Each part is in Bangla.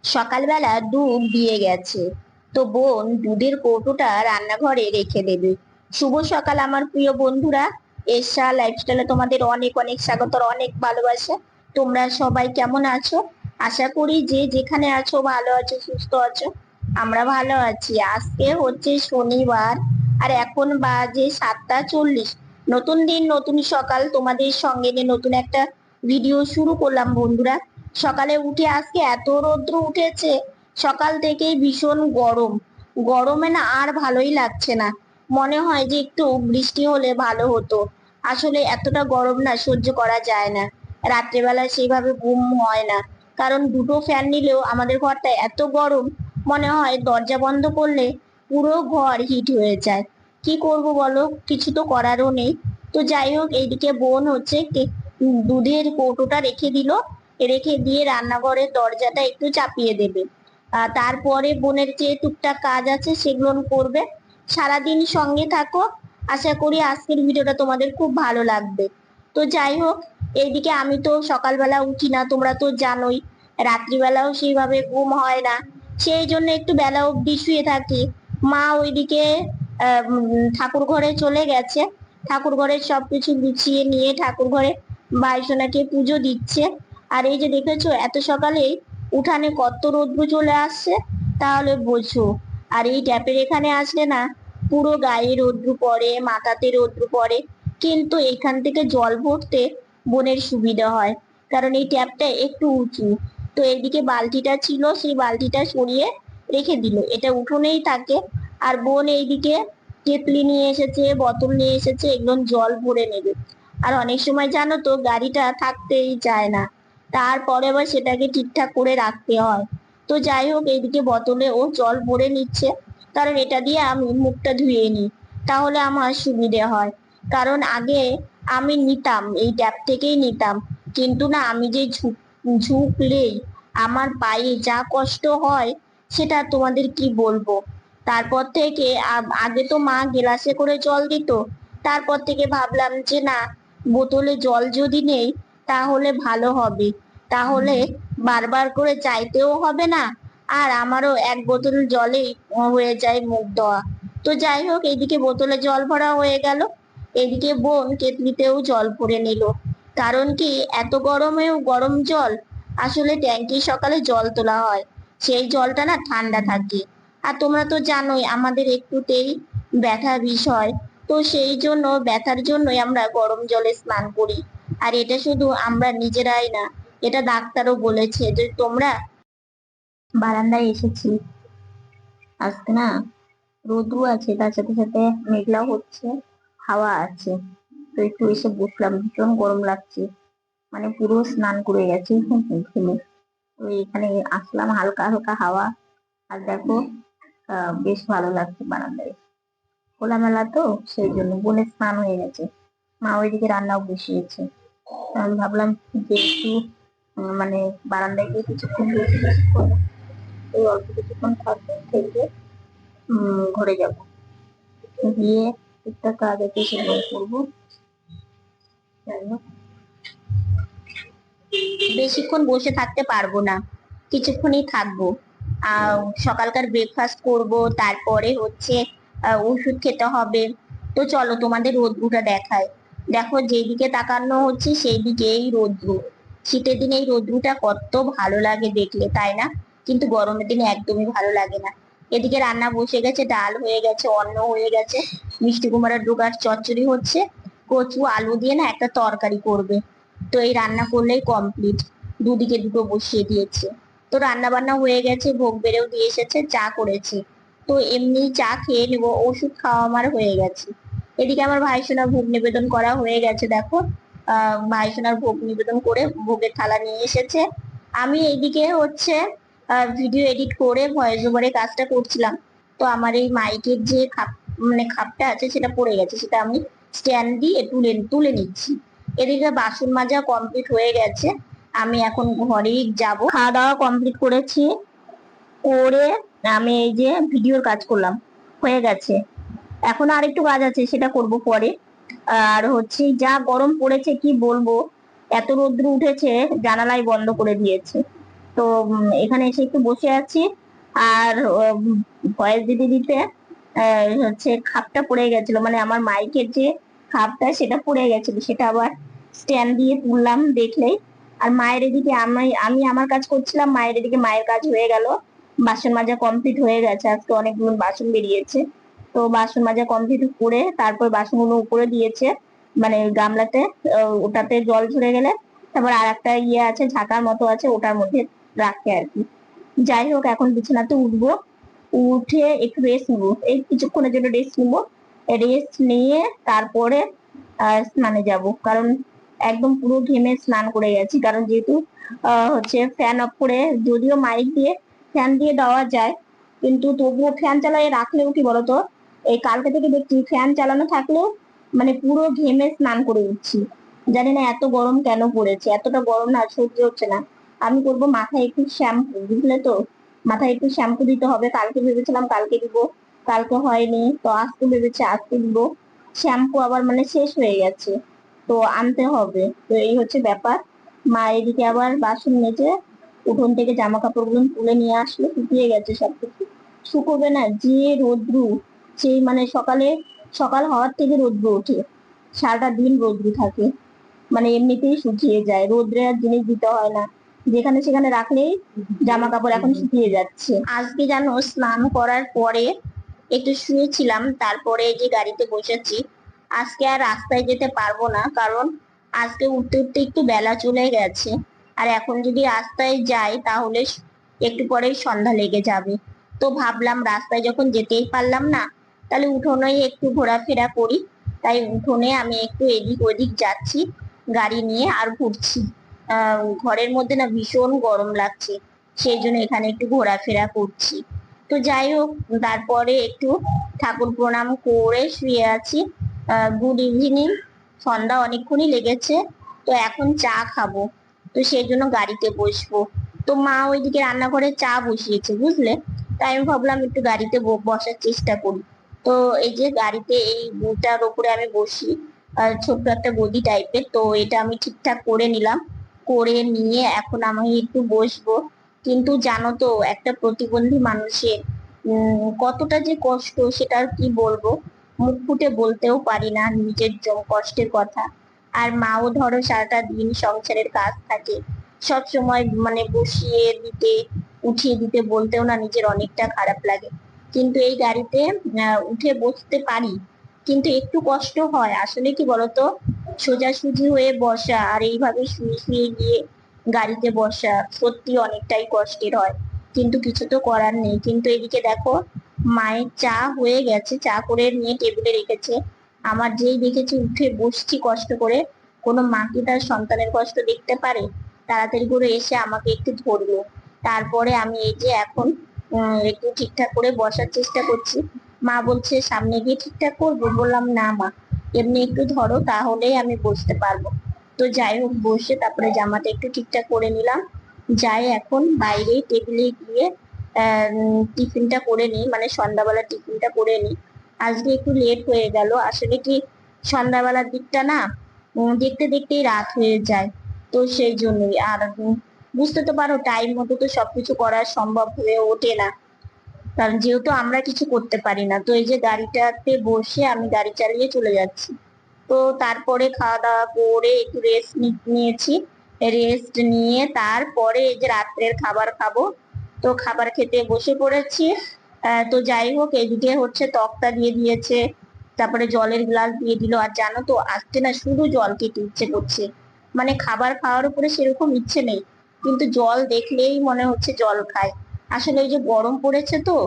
সকালবেলা দুধ দিয়ে গেছে, তো বোন দুধের কৌটোটা রান্নাঘরে রেখে দেবে। শুভ সকাল আমার প্রিয় বন্ধুরা। এশা লাইফস্টাইলে তোমাদের অনেক অনেক স্বাগত আর অনেক ভালোবাসা। তোমরা সবাই কেমন আছো? আশা করি যে যেখানে আছো ভালো আছো, সুস্থ আছো। আমরা ভালো আছি। আজকে হচ্ছে শনিবার, আর এখন বাজে 7টা 40। নতুন দিন নতুন সকাল, তোমাদের সঙ্গে নিয়ে নতুন একটা ভিডিও শুরু করলাম বন্ধুরা। সকালে উঠে আজকে এত রৌদ্র উঠেছে, সকাল থেকেই ভীষণ গরম। গরমে না আর ভালোই লাগছে না। মনে হয় যে একটু বৃষ্টি হলে ভালো হতো। আসলে এতটা গরম না সহ্য করা যায় না। রাত্রেবেলা সেইভাবে ঘুম হয় না, কারণ দুটো ফ্যান নিলেও আমাদের ঘরটা এত গরম, মনে হয় দরজা বন্ধ করলে পুরো ঘর হিট হয়ে যায়। কি করব বলো, কিছু তো করারও নেই। তো যাই হোক, এইদিকে বোন হচ্ছে দুধের কৌটোটা রেখে দিল, রেখে দিয়ে রান্নাঘরের দরজাটা একটু চাপিয়ে দেবে। তারপরে বোনের যে টুকটাক কাজ আছে সেগুলো করবে। সারাদিন সঙ্গে থাকো, আশা করি আজকের ভিডিওটা তোমাদের খুব ভালো লাগবে। তো যাই হোক, এইদিকে আমি তো সকালবেলা উঠি না, তোমরা তো জানোই। রাত্রিবেলাও সেইভাবে ঘুম হয় না, সেই জন্য একটু বেলা অবধি শুয়ে থাকি। মা ওইদিকে ঠাকুর ঘরে চলে গেছে, ঠাকুর ঘরে সবকিছু গুছিয়ে নিয়ে ঠাকুর ঘরে বাইসোনাকে পুজো দিচ্ছে। আর এই যে দেখেছো, এত সকালে উঠানে কত রৌদ্র চলে আসছে, তাহলে বোঝো। আর এই ট্যাপের এখানে আসলে না, পুরো গায়ে রৌদ্র পড়ে, মাথাতে রৌদ্র পড়ে। কিন্তু এখান থেকে জল ভরতে বোনের সুবিধা হয়, কারণ এই ট্যাপটা একটু উঁচু। তো এইদিকে বালতিটা ছিল, সেই বালতিটা সরিয়ে রেখে দিল, এটা উঠোনেই থাকে। আর বোন এইদিকে কেতলি নিয়ে এসেছে, বোতল নিয়ে এসেছে, এগুলো জল ভরে নেবে। আর অনেক সময় জানো তো, গাড়িটা থাকতেই চায় না, তারপরে আবার সেটাকে ঠিকঠাক করে রাখতে হয়। তো যাই হোক, এইদিকে বোতলে ও জল ভরে নিচ্ছে, কারণ এটা দিয়ে আমি মুখটা ধুয়ে নিই, তাহলে আমার সুবিধে হয়। কারণ আগে আমি নিতাম, এই ট্যাপ থেকেই নিতাম, কিন্তু না, আমি যে ঝুঁকলেই আমার পায়ে যা কষ্ট হয়, সেটা তোমাদের কি বলবো। তারপর থেকে আগে তো মা গ্লাসে করে জল দিত, তারপর থেকে ভাবলাম যে না, বোতলে জল যদি নেই তাহলে ভালো হবে, তাহলে বারবার করে চাইতেও হবে না, আর আমারও এক বোতল জলে হয়ে যায় মুখ ধোয়া। তো যাই হোক, এইদিকে বোতলে জল ভরা হয়ে গেল, এদিকে বোন কেতলিতেও জল ভরে নিল। কারণ কি, এত গরমেও গরম জল, আসলে ট্যাঙ্কি সকালে জল তোলা হয়, সেই জলটা না ঠান্ডা থাকে। আর তোমরা তো জানোই আমাদের একটুতেই ব্যথা বিষয়, তো সেই জন্য ব্যথার জন্যই আমরা গরম জলে স্নান করি। আর এটা শুধু আমরা নিজেরাই না, এটা ডাক্তারও বলেছে যে তোমরা বারান্দায় এসেছি আজকে না, রোদও আছে, তার সাথে সাথে মেঘলাও হচ্ছে, হাওয়া আছে। তো একটু এসে বসলাম, ভীষণ গরম লাগছে, মানে পুরো স্নান করে গেছে ঘেমে। তো এখানে আসলাম, হালকা হালকা হাওয়া। আর দেখো, বেশ ভালো লাগছে বারান্দায়, খোলামেলা তো, সেই জন্য। বোনের স্নান হয়ে গেছে, মা ওইদিকে রান্নাও বসিয়েছে। তো আমি ভাবলাম যে একটু মানে বারান্দায় গিয়ে কিছুক্ষণ বসে কিছুক্ষণ, এই অল্প কিছুক্ষণ থাকবে, থেকে ঘরে যাব, গিয়ে একটা কাজ আছে সেগুলো করবো। যাই হোক, বেশিক্ষণ বসে থাকতে পারবো না, কিছুক্ষণই থাকবো। সকালকার ব্রেকফাস্ট করব, তারপরে হচ্ছে ওষুধ খেতে হবে। তো চলো তোমাদের রোদ্রুটা দেখায়। দেখো, যেদিকে তাকানো হচ্ছে সেই দিকেই রোদ্রু। শীতের দিনে এই রোদ্রুটা কত ভালো লাগে দেখলে, তাই না? কিন্তু গরমের দিনে একদমই ভালো লাগে না। এদিকে রান্না বসে গেছে, ডাল হয়ে গেছে, অন্ন হয়ে গেছে, মিষ্টি কুমড়ার ডোকার চচ্চড়ি হচ্ছে, কচু আলু দিয়ে না একটা তরকারি করবে। তো এই রান্না করলেই কমপ্লিট, দুদিকে দুটো বসিয়ে দিয়েছে। তো রান্না বান্না হয়ে গেছে, ভোগ বেড়েও দিয়ে এসেছে, চা করেছি। তো এমনি চা খেয়ে নেবো, ওষুধ খাওয়া আমার হয়ে গেছে। এদিকে আমার ভাইসোনার ভোগ নিবেদন করা হয়ে গেছে, দেখো। ভাইসোনার ভোগ নিবেদন করে ভোগের থালা নিয়ে এসেছে। আমি এইদিকে হচ্ছে ভিডিও এডিট করে ভয়েস ওভারে কাজটা করছিলাম। তো আমার এই মাইকের যে খাপটা আছে সেটা পড়ে গেছে, সেটা আমি স্ট্যান্ড দিয়ে তুলে তুলে নিচ্ছি। এদিকে বাসন মাজা কমপ্লিট হয়ে গেছে, আমি এখন ঘরেই যাব। খাওয়া দাওয়া কমপ্লিট করেছি, করে আমি এই যে ভিডিওর কাজ করলাম, হয়ে গেছে। এখন আর একটু কাজ আছে, সেটা করব পরে। আর হচ্ছে যা গরম পড়েছে কি বলবো, এত রোদ্র উঠেছে, জানালাই বন্ধ করে দিয়েছে। তো এখানে এসে একটু বসে আছি। আর ভয়েস দিতে দিতে হচ্ছে খাপটা পড়ে গেছিল, মানে আমার মাইকের যে খাপটা সেটা পড়ে গেছিল, সেটা আবার স্ট্যান্ড দিয়ে তুললাম দেখলেই। আর মায়ের এদিকে আমি আমি আমার কাজ করছিলাম, মায়ের এদিকে মায়ের কাজ হয়ে গেল। বাসন মাজা কমপ্লিট হয়ে গেছে, আজকে অনেকগুলো বাসন বেরিয়েছে। তো বাসন মাজা কমপ্লিট করে তারপর বাসনগুলো উপরে দিয়েছে, মানে গামলাতে। ওটাতে জল ঝরে গেলে তারপর আর একটা ইয়ে আছে, ঝাঁকার মতো আছে, ওটার মধ্যে রাখে আর কি। যাই হোক, এখন বিছানাতে উঠবো, উঠে একটু রেস্ট নিবো, এই কিছুক্ষণের জন্য রেস্ট নিবো। রেস্ট নিয়ে তারপরে স্নানে যাব, কারণ একদম পুরো ঘেমে স্নান করে গেছি। কারণ যেহেতু হচ্ছে ফ্যান অফ করে, যদিও মাইক দিয়ে ফ্যান দিয়ে দেওয়া যায়, কিন্তু তবুও ফ্যান চালিয়ে রাখলেও কি বলতো, এই কালকে থেকে দেখছি ফ্যান চালানো থাকলেও মানে পুরো ঘেমে স্নান করে উঠছি। জানি না এত গরম কেন পড়েছে, এতটা গরম না সহ্য হচ্ছে না। আমি করবো মাথায় একটু শ্যাম্পু, বুঝলে তো, মাথায় একটু শ্যাম্পু দিতে হবে। কালকে ভেবেছিলাম কালকে দিব, কালকে হয়নি, তো আজকে ভেবেছি আজকে দিব। শ্যাম্পু আবার মানে শেষ হয়ে গেছে, তো আনতে হবে। তো এই হচ্ছে ব্যাপার। মা এদিকে আবার বাসন মেজে উঠোন থেকে জামা কাপড় গুলো তুলে নিয়ে আসলো, শুকিয়ে গেছে সবকিছু। শুকোবে না, যে রোদ্রু, সেই মানে সকালে সকাল হওয়ার থেকে রোদ্রু ওঠে, সারাটা দিন রোদ্রু থাকে, মানে এমনিতেই শুকিয়ে যায়, রোদ্রে আর জিনিস দিতে হয় না, যেখানে সেখানে রাখলেই জামা কাপড় এখন শুকিয়ে যাচ্ছে। আজকে জানো, স্নান করার পরে একটু শুয়েছিলাম, তারপরে যে গাড়িতে বসেছি। আজকে আর রাস্তায় যেতে পারবো না, কারণ আজকে উঠতে উঠতে একটু বেলা চলে গেছে। আর এখন যদি রাস্তায় যাই তাহলে একটু পরেই সন্ধ্যা লেগে যাবে। তো ভাবলাম রাস্তায় যখন যেতেই পারলাম না, তাহলে উঠোনেই একটু ঘোরাফেরা করি। তাই উঠোনে আমি একটু এদিক ওদিক যাচ্ছি গাড়ি নিয়ে, আর ঘুরছি। ঘরের মধ্যে না ভীষণ গরম লাগছে, সেই জন্য এখানে একটু ঘোরাফেরা করছি। তো যাই হোক, তারপরে একটু ঠাকুর প্রণাম করে শুয়ে আছি। গুড ইভিনিং, সন্ধ্যা অনেকক্ষণই লেগেছে। তো এখন চা খাবো, তো সেই জন্য গাড়িতে বসবো। তো মা ওইদিকে রান্নাঘরে চা বসিয়েছে, বুঝলে। তাই আমি ভাবলাম একটু গাড়িতে বসার চেষ্টা করি। তো এই যে গাড়িতে এই বুটার ওপরে আমি বসি, ছোট্ট একটা গদি টাইপের, তো এটা আমি ঠিকঠাক করে নিলাম। করে নিয়ে এখন আমি একটু বসবো। কিন্তু জানো তো, একটা প্রতিবন্ধী মানুষের কতটা যে কষ্ট, সেটা আর কি বলবো, মুখ ফুটে বলতেও পারি না নিজের কষ্টের কথা। আর মাও ধরো সারাটা দিন সংসারের কাজ থাকে, সব সময় মানে বসিয়ে দিতে উঠিয়ে দিতে বলতেও না নিজের অনেকটা খারাপ লাগে। কিন্তু এই গাড়িতে উঠে বসতে পারি, কিন্তু একটু কষ্ট হয়। আসলে কি বলতো, সোজাসুজি হয়ে বসা আর এইভাবে শুয়ে শুয়ে গিয়ে গাড়িতে বসা সত্যি অনেকটাই কষ্টের হয়, কিন্তু কিছু তো করার নেই। কিন্তু এদিকে দেখো, মায়ের চা হয়ে গেছে, চা করে নিয়ে টেবিলে রেখেছে। আমার যেই দেখেছি উঠে বসছি কষ্ট করে, কোনো মা কি তার সন্তানের কষ্ট দেখতে পারে? তাড়াতাড়ি করে এসে আমাকে একটু ধরলো। তারপরে আমি এই যে এখন একটু ঠিকঠাক করে বসার চেষ্টা করছি। মা বলছে সামনে গিয়ে ঠিকঠাক করবো, বললাম না মা, এমনি একটু ধরো তাহলেই আমি বসতে পারবো। তো যাই হোক, বসে তারপরে জামাটা একটু ঠিকঠাক করে নিলাম। যাই এখন বাইরে টেবিলে গিয়ে টিফিনটা করে নিই, মানে সন্ধ্যাবেলার টিফিনটা করে নিই। আজকে একটু লেট হয়ে গেল, আসলে কি সন্ধ্যাবেলার দিকটা না দেখতে দেখতেই রাত হয়ে যায়। তো সেই জন্যই। আর বুঝতে তো পারো, টাইম মতো তো সবকিছু করা সম্ভব হয়ে ওঠে না, কারণ যেহেতু আমরা কিছু করতে পারি না। তো এই যে গাড়িটাতে বসে আমি গাড়ি চালিয়ে চলে যাচ্ছি। তো তারপরে খাওয়া দাওয়া করে একটু রেস্ট নিয়েছি। রেস্ট নিয়ে তারপরে এই যে রাত্রের খাবার খাবো। তো খাবার খেতে বসে পড়েছি। তো যাই হোক, এদিকে হচ্ছে তক্তা দিয়ে দিয়েছে, তারপরে জলের গ্লাস দিয়ে দিল। আর জানো তো, আজকে না শুধু জল খেতে ইচ্ছে করছে, মানে খাবার খাওয়ার উপরে সেরকম ইচ্ছে নেই, কিন্তু জল দেখলেই মনে হচ্ছে জল খায়। আসলে ওই যে গরম পড়েছে তো,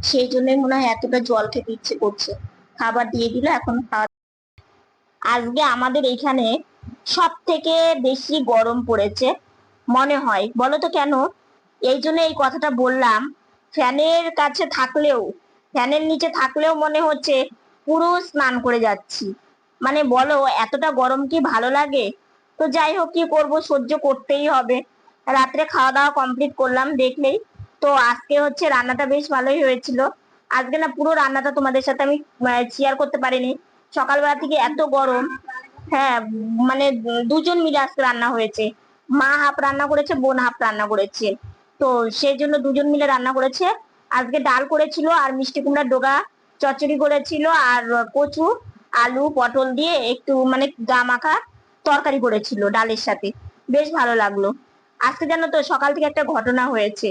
সেই জন্যই মনে হয় এতটা জল খেতে ইচ্ছে করছে। খাবার দিয়ে দিল, এখন খাওয়া। আজকে আমাদের এখানে সব থেকে বেশি গরম পড়েছে মনে হয়, বলো তো কেন? এই জন্য এই কথাটা বললাম। ফ্যানের কাছে থাকলেও, ফ্যানের নিচে থাকলেও মনে হচ্ছে পুরো স্নান করে যাচ্ছি। মানে বলো, এতটা গরম কি ভালো লাগে? তো যাই হোক, কি করব, সহ্য করতেই হবে। রাত্রে খাওয়া দাওয়া কমপ্লিট করলাম দেখলেই। তো আজকে হচ্ছে রান্নাটা বেশ ভালোই হয়েছিল। আজকে না পুরো রান্নাটা তোমাদের সাথে আমি শেয়ার করতে পারিনি, সকালবেলা থেকে এত গরম। হ্যাঁ, মানে দুজন মিলে আজকে রান্না হয়েছে। মা হাফ রান্না করেছে, বোন হাফ রান্না করেছে। তো সেই জন্য দুজন মিলে রান্না করেছে। আজকে ডাল করেছিল আর মিষ্টি কুমড়ার ডোগা চচ্চড়ি করেছিল, আর কচু আলু পটল দিয়ে একটু মানে গা মাখা তরকারি করেছিল ডালের সাথে। বেশ ভালো লাগলো। আজকে জানো তো সকাল থেকে একটা ঘটনা হয়েছে।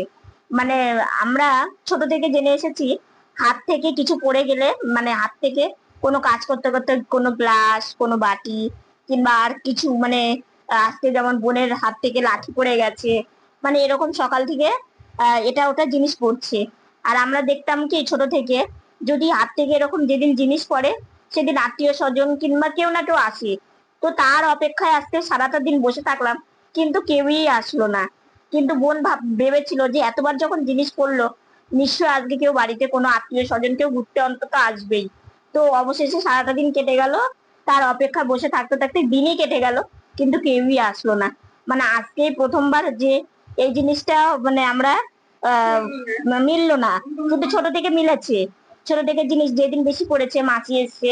মানে আমরা ছোট থেকে জেনে এসেছি, হাত থেকে কিছু পড়ে গেলে, মানে হাত থেকে কোনো কাজ করতে করতে কোনো গ্লাস কোনো বাটি কিংবা আর কিছু, মানে আজকে যেমন বোনের হাত থেকে লাঠি পড়ে গেছে, মানে এরকম সকাল থেকে এটা ওটা জিনিস পড়ছে। আর আমরা দেখতাম কি ছোট থেকে, যদি হাত থেকে এরকম যেদিন জিনিস পড়ে সেদিন আত্মীয় স্বজন কিংবা কেউ না কেউ আসে। তো তার অপেক্ষায় আজকে সারাটা দিন বসে থাকলাম, কিন্তু কেউই আসলো না। কিন্তু বোন ভেবেছিল যে এতবার যখন জিনিস পড়লো, নিশ্চয় আজকে কেউ বাড়িতে কোনো আত্মীয় স্বজন কেউ ঘুরতে অন্তত আসবেই। তো অবশেষে সারাটা দিন কেটে গেল, তার অপেক্ষা বসে থাকতে থাকতে দিনই কেটে গেল, কিন্তু কেউই আসলো না। মানে আজকে প্রথমবার যে এই জিনিসটা মানে আমরা আহ মিললো না, কিন্তু ছোট থেকে মিলেছে। ছোট থেকে জিনিস যেদিন বেশি পড়েছে মাছি এসছে,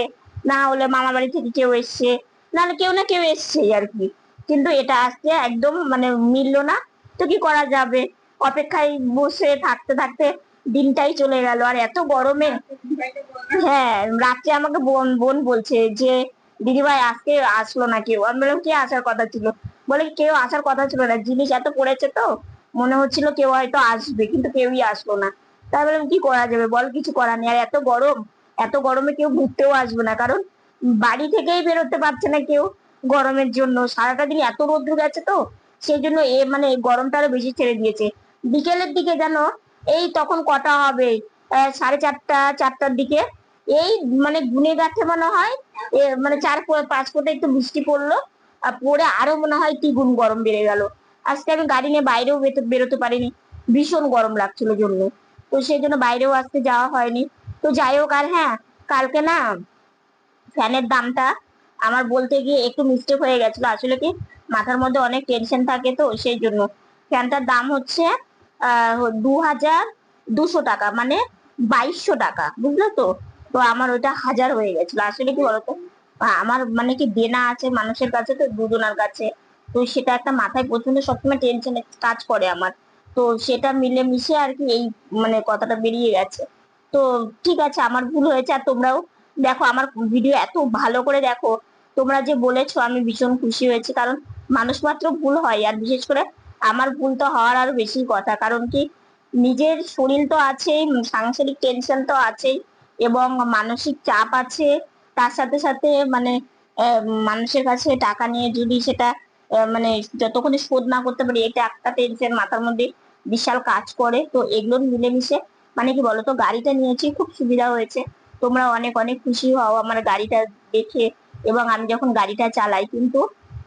না হলে মামা বাড়ি থেকে কেউ এসছে, নাহলে কেউ না কেউ এসছে আর কি। কিন্তু এটা আজকে একদম মানে মিললো না। তো কি করা যাবে, অপেক্ষায় বসে থাকতে থাকতে দিনটাই চলে গেল। আর এত গরমে, হ্যাঁ, রাত্রে আমাকে বোন বোন বলছে যে দিদি ভাই আজকে আসলো না কেউ। আমি বললাম কে আসার কথা ছিল? বলে কেউ আসার কথা ছিল না, জিনিস এত পড়েছে তো মনে হচ্ছিল কেউ হয়তো আসবে, কিন্তু কেউই আসলো না। তাই বললাম কি করা যাবে বল, কিছু করার নেই। আর এত গরম, এত গরমে কেউ ঘুরতেও আসবে না, কারণ বাড়ি থেকেই বেরোতে পারছে না কেউ গরমের জন্য। সারাটা দিন এত রোদ্দুর গেছে তো সেই জন্য মানে গরমটা আরো বেশি ছেড়ে দিয়েছে। বিকেলের দিকে যেন এই তখন কটা হবে, 4:30 4টার দিকে, এই মানে গুনে গাছে মনে হয় মানে 4 5 ফোঁটা একটু বৃষ্টি পড়লো, আর পরে আরো মনে হয় দ্বিগুণ গরম বেড়ে গেল। আজকে আমি গাড়ি নিয়ে বাইরেও বেরোতে পারিনি, ভীষণ গরম লাগছিল জন্য। তো সেই জন্য বাইরেও আজকে যাওয়া হয়নি। তো যাই হোক, আর হ্যাঁ, কালকে না ফ্যানের দামটা আমার বলতে গিয়ে একটু মিস্টেক হয়ে গেছিল। আসলে কি, মাথার মধ্যে অনেক টেনশন থাকে তো সেই জন্য। ফ্যানটার দাম হচ্ছে 2200 টাকা, মানে 2200 টাকা, বুঝলে তো? তো আমার ওইটা 1000 হয়ে গেছিল। আসলে কি বলতো, আমার মানে কি দেনা আছে মানুষের কাছে, তো দুজনের কাছে। তো সেটা একটা মাথায় প্রচন্ড সবসময় টেনশন কাজ করে আমার। তো সেটা মিলে মিশে আর কি এই মানে কথাটা বেরিয়ে গেছে। তো ঠিক আছে, আমার ভুল হয়েছে। আর তোমরাও দেখো আমার ভিডিও এত ভালো করে দেখো, তোমরা যে বলেছো আমি ভীষণ খুশি হয়েছি। কারণ মানুষ মাত্র ভুল হয়, আর বিশেষ করে আমার ভুল তো হওয়ার আরো বেশি কথা। কারণ কি, নিজের শরীর তো আছেই, সাংসারিক টেনশন তো আছেই, এবং মানসিক চাপ আছে। তার সাথে সাথে মানে মানুষের কাছে টাকা নিয়ে যদি সেটা মানে যতক্ষণ শোধ না করতে পারি, এটা একটা টেনশন মাথার মধ্যে বিশাল কাজ করে। তো এগুলো মিলেমিশে মানে কি বলতো, গাড়িটা নিয়েছি, খুব সুবিধা হয়েছে। তোমরা অনেক অনেক খুশি হও আমার গাড়িটা দেখে। এবং আমি যখন গাড়িটা চালাই, কিন্তু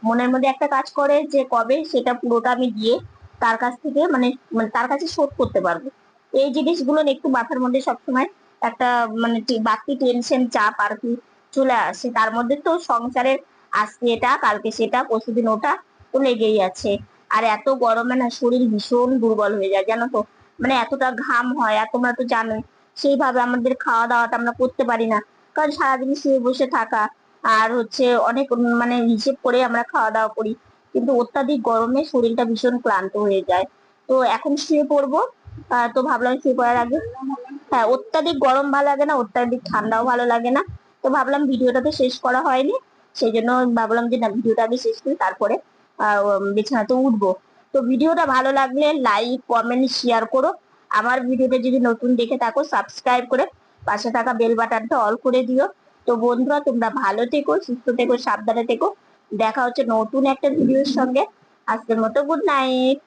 মনের মধ্যে একটা কাজ করে যে কবে সেটা পুরোটা আমি দিয়ে তার কাছ থেকে মানে মানে তার কাছে শোধ করতে পারবো। এই জিনিসগুলো না একটু মাথার মধ্যে সবসময় একটা মানে বাড়তি টেনশন চাপ আর কি চলে আসে। তার মধ্যে তো সংসারের আজকে এটা কালকে সেটা পরশুদিন ওটা, তো লেগেই আছে। আর এত গরমে না শরীর ভীষণ দুর্বল হয়ে যায়, জানো তো? মানে এতটা ঘাম হয়, আর তোমরা তো জানোই সেইভাবে আমাদের খাওয়া দাওয়াটা আমরা করতে পারি না, কারণ সারাদিন শুয়ে বসে থাকা। আর হচ্ছে অনেক মানে হিসেব করে আমরা খাওয়া দাওয়া করি, কিন্তু অত্যাধিক গরমে শরীরটা ভীষণ ক্লান্ত হয়ে যায়। তো এখন শুয়ে পড়বো। তো ভাবলাম শুয়ে পড়ার আগে, হ্যাঁ, অত্যাধিক গরম ভালো লাগে না, অত্যাধিক ঠান্ডাও ভালো লাগে না। তো ভাবলাম ভিডিওটা তো শেষ করা হয়নি, সেই জন্য ভাবলাম যে না, ভিডিওটা আগে শেষ করি, তারপরে বিছানাতে উঠবো। তো ভিডিওটা ভালো লাগলে লাইক কমেন্ট শেয়ার করো। আমার ভিডিওটা যদি নতুন দেখে থাকো সাবস্ক্রাইব করে পাশে থাকা বেল বাটনটা অল করে দিও। তো বন্ধুরা, তোমরা ভালো থেকো, সুস্থ থেকো, সাবধানে থেকো। দেখা হচ্ছে নতুন একটা ভিডিওর সঙ্গে। আজকের মতো গুড নাইট।